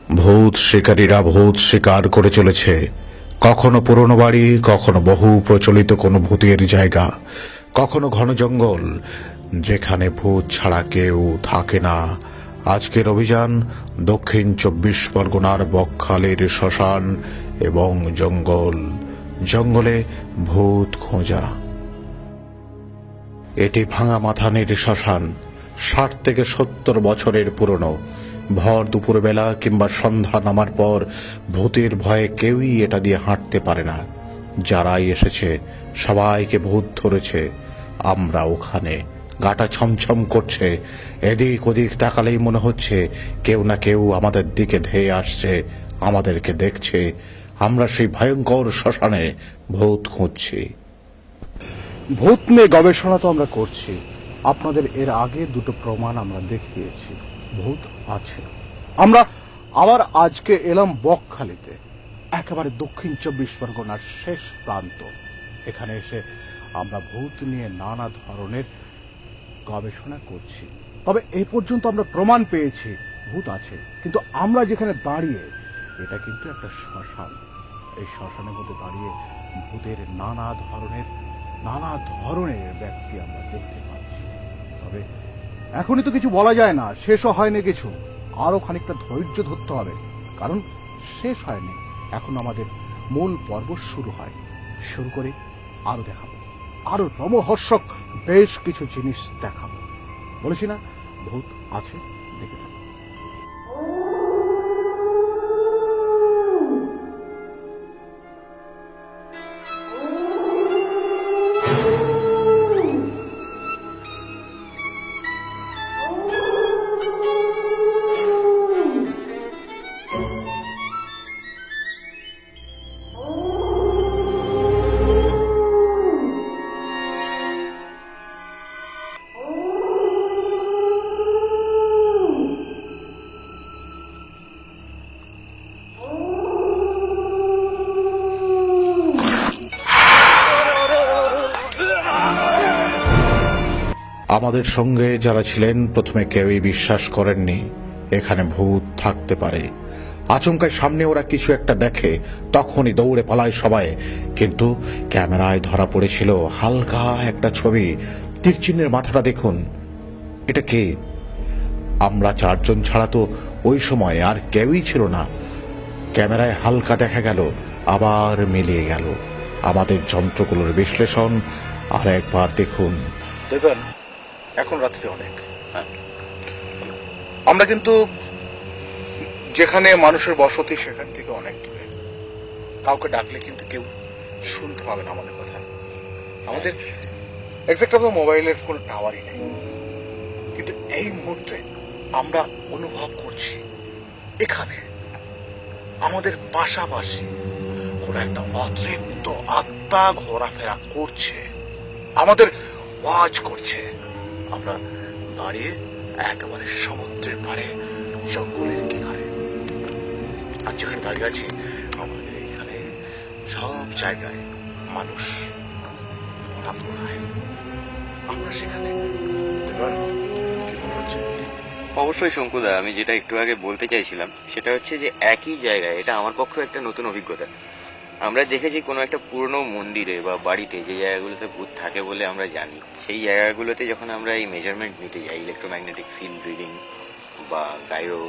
ভূত শিকারীরা ভূত শিকার করে চলেছে, কখনো পুরনো বাড়ি, কখনো বহু প্রচলিত কোনো ভূতের জায়গা, কখনো ঘন জঙ্গল যেখানে ভূত ছাড়া কেউ থাকে না। আজকের অভিযান দক্ষিণ 24 পরগনার বকখালির শ্মশান এবং জঙ্গলে ভূত খোঁজা। এটি ভাঙা মাথানের শ্মশান, 60 থেকে 70 বছরের পুরনো। ভর দুপুরবেলা কিংবা সন্ধ্যা নামার পর ভূতের ভয়ে কেউই এটা দিয়ে হাঁটতে পারে না। যারাই এসেছে সবাইকে ভূত ধরেছে। আমরা ওখানে, গাটা ছমছম করছে, এদিক ওদিক তাকালেই মনে হচ্ছে কেউ না কেউ আমাদের দিকে ধেয়ে আসছে, আমাদেরকে দেখছে। আমরা সেই ভয়ঙ্কর শ্মশানে ভূত খুঁজছি। ভূত নিয়ে গবেষণা তো আমরা করছি, আপনাদের এর আগে দুটো প্রমাণ আমরা দেখিয়েছি ভূত আছে। আমরা আবার আজকে এলাম বকখালিতে, একেবারে দক্ষিণ 24 পরগনার শেষ প্রান্ত। এখানে এসে আমরা ভূত নিয়ে নানা ধরনের গবেষণা করছি। তবে এই পর্যন্ত আমরা প্রমাণ পেয়েছি ভূত আছে, কিন্তু আমরা যেখানে দাঁড়িয়ে, এটা কিন্তু একটা শ্মশান। এই শ্মশানের মধ্যে দাঁড়িয়ে ভূতের নানা ধরনের ব্যক্তি আমরা দেখতে পাচ্ছি। তবে এখনই তো কিছু বলা যায় না, শেষও হয়নি কিছু, আরো খানিকটা ধৈর্য ধরতে হবে, কারণ শেষ হয়নি। এখন আমাদের মূল পর্ব শুরু করে আরো দেখাবো, আরো রোমহর্ষক বেশ কিছু জিনিস দেখাবো। বলেছি না ভূত আছে, দেখে থাকো। আমাদের সঙ্গে যারা ছিলেন প্রথমে কেউই বিশ্বাস করেননি এখানে ভূত থাকতে পারে। আচমকায় সামনে ওরা কিছু একটা দেখে, তখনই দৌড়ে পালায় সবাই। কিন্তু ক্যামেরায় ধরা পড়েছিল হালকা একটা ছবি। তীরচিহ্নের মাথাটা দেখুন, এটা কে? আমরা 4 জন ছাড়া তো ওই সময় আর কেউই ছিল না। ক্যামেরায় হালকা দেখা গেল, আবার মিলিয়ে গেল। আমাদের যন্ত্রগুলোর বিশ্লেষণ আর একবার দেখুন। দেখবেন এখন রাত্রি অনেক, আমরা কিন্তু যেখানে মানুষের বসতি সেখান থেকে অনেক দূরে। কাউকে ডাকলে কিন্তু কেউ শুনতে পাবে না আমাদের কথা। আমাদের এক্সাক্ট আমাদের মোবাইলের কোনো টাওয়ারই নেই, কিন্তু এই মুহূর্তে আমরা অনুভব করছি এখানে আমাদের পাশাপাশি কোনো একটা অতৃপ্ত আত্মা ঘোরাফেরা করছে, আমাদের ওয়াচ করছে। আমরা দাঁড়িয়ে একেবারে সমুদ্রের পাড়ে, জঙ্গলের কিনারে। আর যেখানে দাঁড়িয়ে আছি, আমাদের এইখানে সব জায়গায় মানুষ আমরা সেখানে কি মনে হচ্ছে? অবশ্যই শঙ্কুদা, আমি যেটা একটু আগে বলতে চাইছিলাম সেটা হচ্ছে যে একই জায়গায়, এটা আমার পক্ষে একটা নতুন অভিজ্ঞতা। আমরা দেখেছি কোনো একটা পুরনো মন্দিরে বা বাড়িতে যে জায়গাগুলোতে ভূত থাকে বলে আমরা জানি, সেই জায়গাগুলোতে যখন আমরা এই মেজারমেন্ট নিতে যাই, ইলেকট্রোম্যাগনেটিক ফিল্ড রিডিং বা গাইরো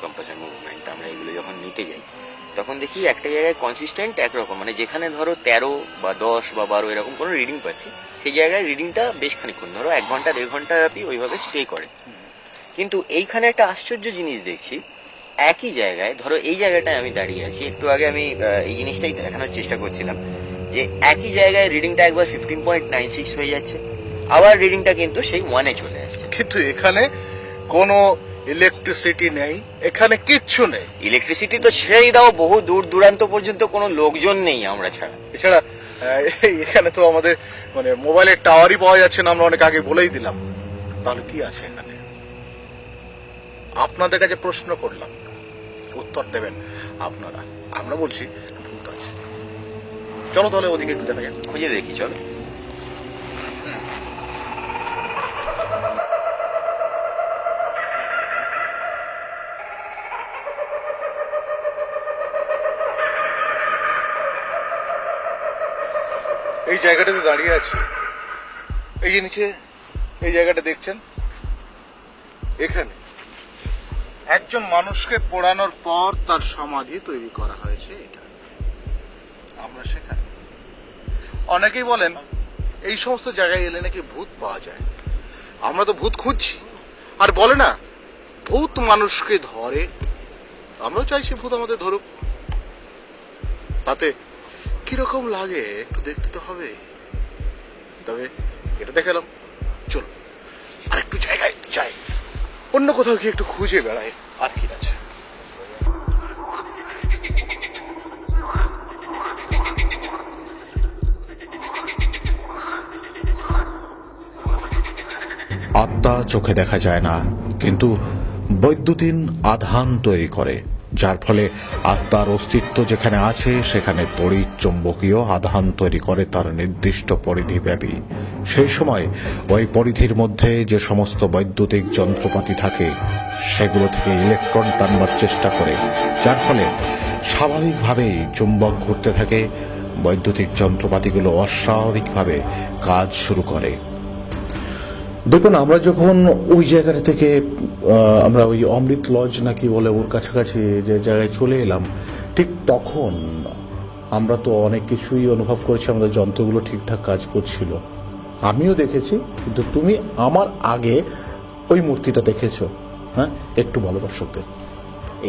কম্পাসের মুভমেন্ট, আমরা এগুলো যখন নিতে যাই তখন দেখি একটা জায়গায় কনসিস্টেন্ট একরকম, মানে যেখানে ধরো 13 বা 10 বা 12 এরকম কোনো রিডিং পাচ্ছি, সেই জায়গায় রিডিংটা বেশ খানিক্ষণ, ধরো 1 ঘন্টা 1.5 ঘন্টা ব্যাপী ওইভাবে স্টে করে। কিন্তু এইখানে একটা আশ্চর্য জিনিস দেখছি, একই জায়গায়, ধরো এই জায়গাটায় আমি দাঁড়িয়ে আছি, একটু আগে আমি এই জিনিসটাই দেখানোর চেষ্টা করছিলাম যে একই জায়গায় রিডিংটা একবার 15.96 হয়ে যাচ্ছে, আবার রিডিংটা কিন্তু সেই 1-এ চলে আসছে। কিন্তু এখানে কোনো ইলেকট্রিসিটি নেই, এখানে কিচ্ছু নেই। ইলেকট্রিসিটি তো ছেড়েই দাও, বহু দূর দূরান্ত পর্যন্ত কোনো লোকজন নেই আমরা ছাড়া। এছাড়া এখানে তো আমাদের মানে মোবাইলের টাওয়ারই পাওয়া যাচ্ছে না, আমরা অনেক আগে বলেই দিলাম। তাহলে কি আছে এখানে? আপনাদের কাছে প্রশ্ন করলাম, উত্তর দেবেন আপনারা। আমরা বলছি ভূত আছে। চলো তাহলে ওদিকে একটু দেখা যাক, খুঁজে দেখি, চলো। এই জায়গাটাতে দাঁড়িয়ে আছি, এই যে নিচে এই জায়গাটা দেখছেন, এখানে একজন মানুষকে পোড়ানোর পর তার সমাধি তৈরি করা হয়েছে। এটা আমরা সেখানে। অনেকেই বলেন এই সমস্ত জায়গায় এলে নাকি ভূত পাওয়া যায়। আমরা তো ভূত খুঁজছি, আর বলে না ভূত মানুষকে ধরে, আমরাও চাইছি ভূত আমাদের ধরুক। তাতে কিরকম লাগে একটু দেখতে তো হবে। তবে এটা দেখালাম, চল আর একটু জায়গায় যাই, অন্য কোথাও গিয়ে একটু খুঁজে বেড়াই আর কি আছে। আত্মা চোখে দেখা যায় না, কিন্তু বৈদ্যুতিন আধান তৈরি করে, যার ফলে আত্মার অস্তিত্ব যেখানে আছে সেখানে তড়িৎ চৌম্বকীয় আধান তৈরি করে তার নির্দিষ্ট পরিধি ব্যাপী। সেই সময় ওই পরিধির মধ্যে যে সমস্ত বৈদ্যুতিক যন্ত্রপাতি থাকে সেগুলো থেকে ইলেকট্রন টানবার চেষ্টা করে, যার ফলে স্বাভাবিকভাবেই চুম্বক ঘুরতে থাকে। বৈদ্যুতিক যন্ত্রপাতিগুলো অস্বাভাবিকভাবে কাজ শুরু করে। দেখুন, আমরা যখন ওই জায়গাটা থেকে আমরা ওই অমৃত লজ নাকি বলে ওর কাছাকাছি যে জায়গায় চলে এলাম, ঠিক তখন আমরা তো অনেক কিছুই অনুভব করেছি, আমাদের যন্ত্রগুলো ঠিকঠাক কাজ করছিল, আমিও দেখেছি। কিন্তু তুমি আমার আগে ওই মূর্তিটা দেখেছো। হ্যাঁ, একটু বলো দর্শকদের।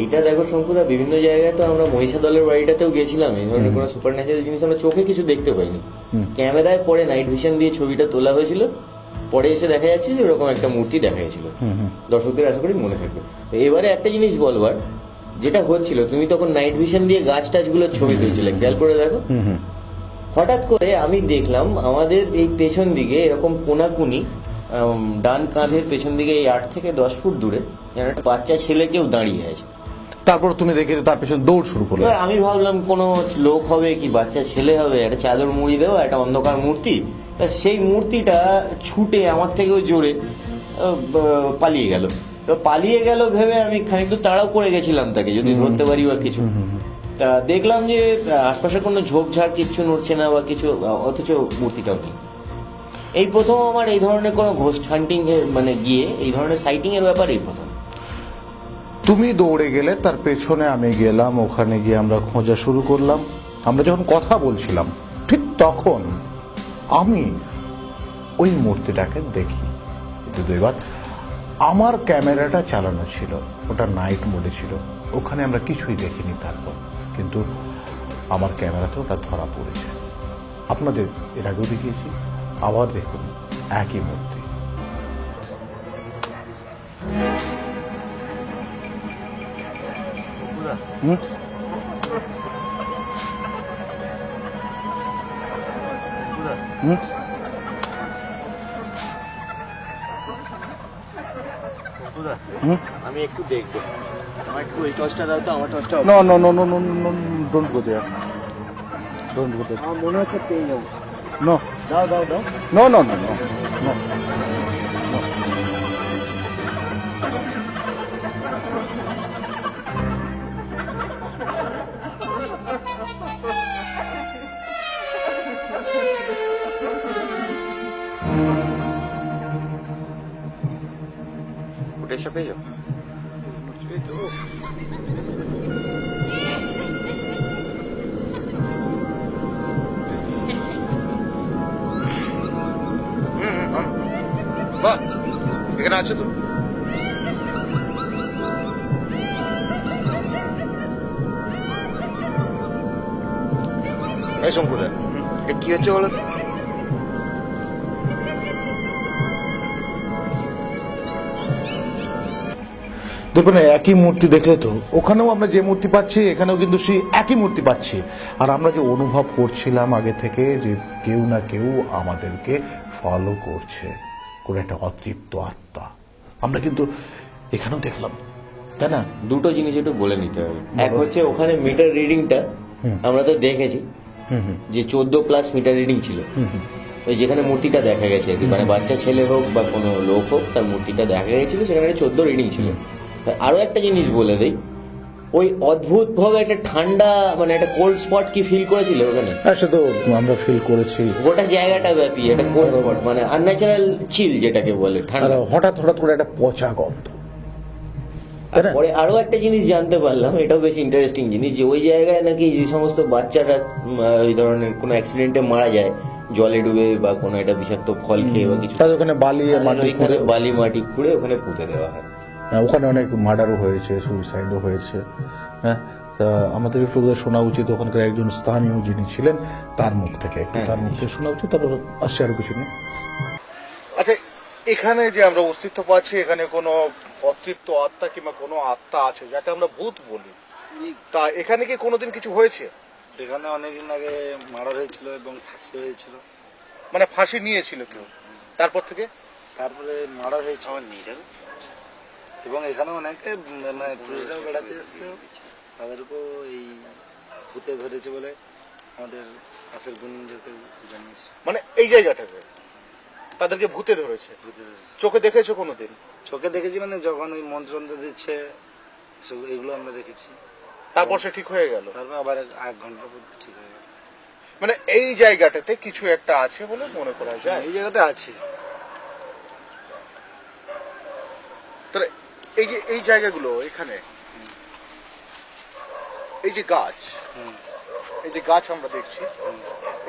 এইটা দেখো শঙ্কুদা, বিভিন্ন জায়গায় তো আমরা মহিষাদলের বাড়িটাতেও গেছিলাম, এই ধরনের কোনো সুপার ন্যাচারাল জিনিস আমরা চোখে কিছু দেখতে পাইনি। ক্যামেরায় পরে নাইট ভিশন দিয়ে ছবিটা তোলা হয়েছিল, পরে এসে দেখা যাচ্ছে যে ওরকম একটা মূর্তি দেখা গেছিল। দর্শকদের আশা করি মনে থাকবে। এবারে একটা জিনিস বলবার, যেটা হচ্ছিল, তুমি তখন নাইট ভিশন দিয়ে গাছ টাছগুলোর ছবি তুলছিলে, খেয়াল করে দেখো। হঠাৎ করে আমি দেখলাম আমাদের এই পেছন দিকে এরকম কোনাকুনি ডান কাঁধের পেছন দিকে এই 8 থেকে 10 ফুট দূরে একটা বাচ্চা ছেলে কেউ দাঁড়িয়ে আছে। তারপর তুমি দেখে তার পেছনে দৌড় শুরু করলে। এবার আমি ভাবলাম কোনো লোক হবে কি বাচ্চা ছেলে হবে, একটা চাদর মুড়ি দেওয়া, একটা অন্ধকার মূর্তি। সেই মূর্তিটা ছুটে আমার থেকেও জোরে পালিয়ে গেল। পালিয়ে গেল ভেবে আমি খানিকটু তাড়াও করে গেছিলাম তাকে, যদি ধরতে পারি বা কিছু। তা দেখলাম যে আশপাশে কোনো ঝোপঝাড় কিচ্ছু নড়ছে না বা কিছু, অথচ মূর্তিটাও নেই। এই প্রথম আমার এই ধরনের কোনো ঘোস্ট হান্টিং মানে গিয়ে এই ধরনের সাইটিং এর ব্যাপার এই প্রথম। তুমি দৌড়ে গেলে, তার পেছনে আমি গেলাম, ওখানে গিয়ে আমরা খোঁজা শুরু করলাম। আমরা যখন কথা বলছিলাম ঠিক তখন আমি ওই মূর্তিটাকে দেখি। কিন্তু এবার আমার ক্যামেরাটা চালানো ছিল, ওটা নাইট মোডে ছিল, ওখানে আমরা কিছুই দেখিনি তারপর, কিন্তু আমার ক্যামেরাতে ওটা ধরা পড়েছে। আপনাদের এর আগেও দেখিয়েছি, আবার দেখুন একই মূর্তি। আমি একটু দেখবো, আমার একটু ওই টসটা দাও তো, আমার টসটা। No no no no no no, don't go there, don't go there. আমার মনে হচ্ছে পেয়ে যাবো। নো, দাও দাও দাও। No no no no no. ফুটেজটা পেয়ে যাও। বাহ, এখানে আছে তো। এই শঙ্কুদা, কি হচ্ছে বলো তো? দেখুন, একই মূর্তি দেখলে তো ওখানেও আমরা যে মূর্তি পাচ্ছি এখানেও কিন্তু সেই একই মূর্তি পাচ্ছি। আর আমরা যে অনুভব করছিলাম আগে থেকে যে কেউ না কেউ আমাদেরকে ফলো করছে, কোনো একটা অতৃপ্ত আত্মা, আমরা কিন্তু এখানেও দেখলাম, তাই না? দুটো জিনিস একটু বলে নিতে হবে। এক হচ্ছে ওখানে মিটার রিডিংটা আমরা তো দেখেছি যে 14+ মিটার রিডিং ছিল, ওই যেখানে মূর্তিটা দেখা গেছে, মানে বাচ্চা ছেলে হোক বা কোনো লোক হোক, তার মূর্তিটা দেখা গেছিল, সেখানে 14 রিডিং ছিল। আরো একটা জিনিস বলে দেই, ওই অদ্ভুত ভাবে একটা ঠান্ডা মানে একটা কোল্ড স্পট কি ফিল করেছিল ওখানে? হ্যাঁ, সে তো আমরা ফিল করেছি। গোটা জায়গাটা ব্যাপী একটা কোল্ড স্পট, মানে আনন্যাচারাল চিল যেটাকে বলে আর ঠান্ডা। হঠাৎ হঠাৎ করে একটা পচা গন্ধ। আর পরে আরো একটা জিনিস জানতে পারলাম, এটাও বেশ ইন্টারেস্টিং জিনিস, যে ওই জায়গায় নাকি যে সমস্ত বাচ্চারা ওই ধরনের কোনো অ্যাক্সিডেন্টে মারা যায় জলে ডুবে বা কোনো একটা বিষাক্ত ফল খেয়ে বা কিছু, তাদের ওখানে বালি মাটি ওইখানে করে, বালি মাটি খুঁড়ে ওখানে পুঁতে দেওয়া হয়। ওখানে অনেক মার্ডারও হয়েছে, সুইসাইডও হয়েছে। হ্যাঁ, তা আমাদের একটু শোনা উচিত ওখানকার একজন স্থানীয় যিনি ছিলেন তার মুখ থেকে, একটু তার মুখ থেকে শোনা উচিত। তারপর আসছে আরো কিছু নিয়ে। আচ্ছা, এখানে যে আমরা অস্তিত্ব পাচ্ছি, এখানে কোনো অতৃপ্ত আত্মা কিংবা কোনো আত্মা আছে যাকে আমরা ভূত বলি, তা এখানে কি কোনোদিন কিছু হয়েছে? এখানে অনেকদিন আগে মার্ডার হয়েছিল এবং ফাঁসি হয়েছিল। মানে ফাঁসি নিয়েছিল কেউ, তারপর থেকে তারপরে মার্ডার হয়েছিল এবং এখানে অনেকে মানে টুরিস্টরাও বেড়াতে এসছে, তাদেরকেও এই ভূতে ধরেছে বলে আমাদের পাশের গুণদেরকে জানিয়েছে। মানে এই জায়গাটাতে তাদেরকে ভূতে ধরেছে? ভূতে ধরেছে। চোখে দেখেছো কোনোদিন? চোখে দেখেছি, মানে যখন ওই মন্ত্রন্ত্র দিচ্ছে এগুলো আমরা দেখেছি। তারপর সে ঠিক হয়ে গেল? তারপর আবার 1 ঘন্টার মধ্যে ঠিক হয়ে গেল। মানে এই জায়গাটাতে কিছু একটা আছে বলে মনে করা যায়? এই জায়গাতে আছে। তাহলে এই যে এই জায়গাগুলো এখানে, এই যে গাছ, এই যে গাছ আমরা দেখছি,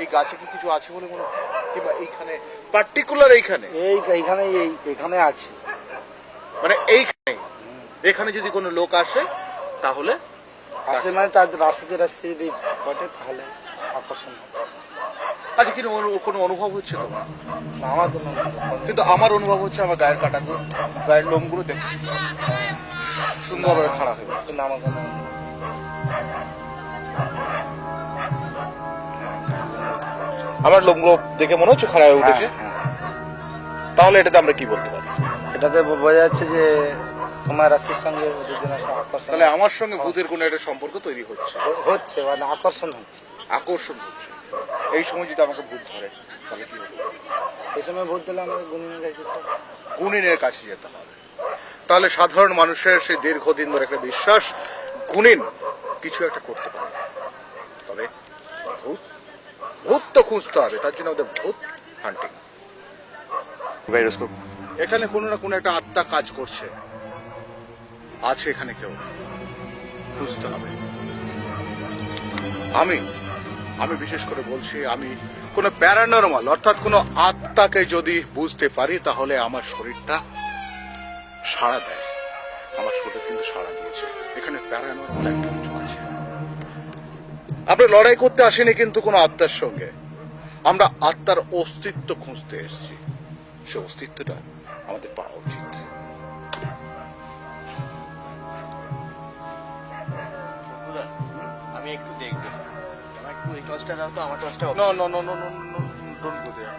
এই গাছে কি কিছু আছে বলে মনে, কিংবা এইখানে পার্টিকুলার এইখানে এইখানে আছে, মানে এইখানে, এখানে যদি কোনো লোক আসে তাহলে আসে মানে তার রাস্তাতে যদি ঘটে তাহলে আকর্ষণ হবে। আচ্ছা, কিন্তু কোনো অনুভব হচ্ছে তো? না, আমার কোনো কিন্তু আমার অনুভব হচ্ছে, আমার গায়ের কাঁটাগুলো, গায়ের লোমগুলো দেখে সুন্দরভাবে খাড়া হয়ে গেছে। না, আমার কোনো আমার লোমগুলো দেখে মনে হচ্ছে খাড়া হয়ে উঠেছে। হ্যাঁ। তাহলে এটাতে আমরা কি বলতে পারি? এটাতে বোঝা যাচ্ছে যে তোমার রাশির সঙ্গে ওদের জন্য একটা আকর্ষণ তাহলে আমার সঙ্গে ভূতের কোনো একটা সম্পর্ক তৈরি হচ্ছে, হচ্ছে, মানে আকর্ষণ হচ্ছে। আকর্ষণ হচ্ছে। এই সময় যদি আমাকে ভূত ধরে তাহলে কি হবে? এই সময় ভোট দিলে আমাদের গুণিনের কাছে যেতে হবে। গুণিনের কাছে যেতে হবে। তাহলে সাধারণ মানুষের সেই দীর্ঘদিন ধরে একটা বিশ্বাস, গুণিন কিছু একটা করতে পারে। তবে ভূত, ভূত তো খুঁজতে হবে, তার জন্য আমাদের ভূত হান্টিং। এখানে কোনো না কোনো একটা আত্মা কাজ করছে, আছে এখানে কেউ, খুঁজতে হবে। আমি বিশেষ করে বলছি, আমি কোনো প্যারানরমাল অর্থাৎ কোনো আত্মাকে যদি বুঝতে পারি তাহলে আমার শরীরটা সাড়া দেয়। আমার শরীর কিন্তু সাড়া দিয়েছে, এখানে প্যারানরমাল একটা কিছু আছে। আমরা লড়াই করতে আসিনি কিন্তু কোনো আত্মার সঙ্গে, আমরা আত্মার অস্তিত্ব খুঁজতে এসেছি। সে অস্তিত্বটা আমাদের পাওয়া উচিত। আমি একটু দেখবো, আমার একটু এই টসটা দাও তো, আমার টসটা No, no, no, no, no, no, don't go there.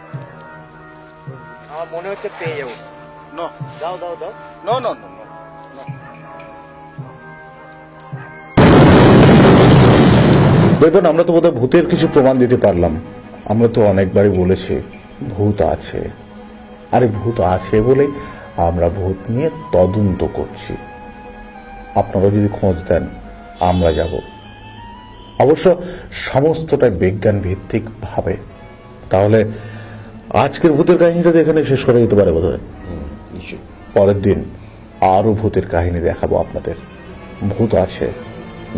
আমার মনে হচ্ছে পেয়ে যাবো। No, দাও দাও দাও। no, no, no, no. দেখুন, আমরা তো বোধহয় ভূতের কিছু প্রমাণ দিতে পারলাম। আমরা তো অনেকবারই বলেছি ভূত আছে, আরে ভূত আছে বলে আমরা ভূত নিয়ে তদন্ত করছি। আপনারা যদি খোঁজ দেন আমরা যাব, অবশ্য সমস্তটাই বিজ্ঞান ভিত্তিক ভাবে। তাহলে আজকের ভূতের কাহিনীটা তো এখানে শেষ করা যেতে পারে বোধহয়। পরের দিন আরো ভূতের কাহিনী দেখাবো আপনাদের। ভূত আছে,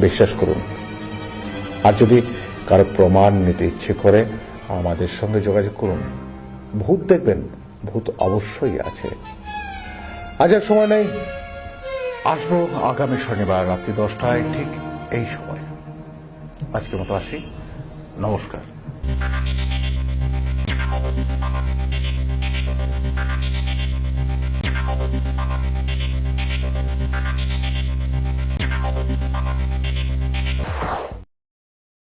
বিশ্বাস করুন। আর যদি কারো প্রমাণ নিতে ইচ্ছে করে আমাদের সঙ্গে যোগাযোগ করুন। ভূত দেখবেন, ভূত অবশ্যই আছে। আজ আর সময় নেই, আসবো আগামী শনিবার রাত্রি 10টায় ঠিক এই সময়। আজকের মতো আসি, নমস্কার।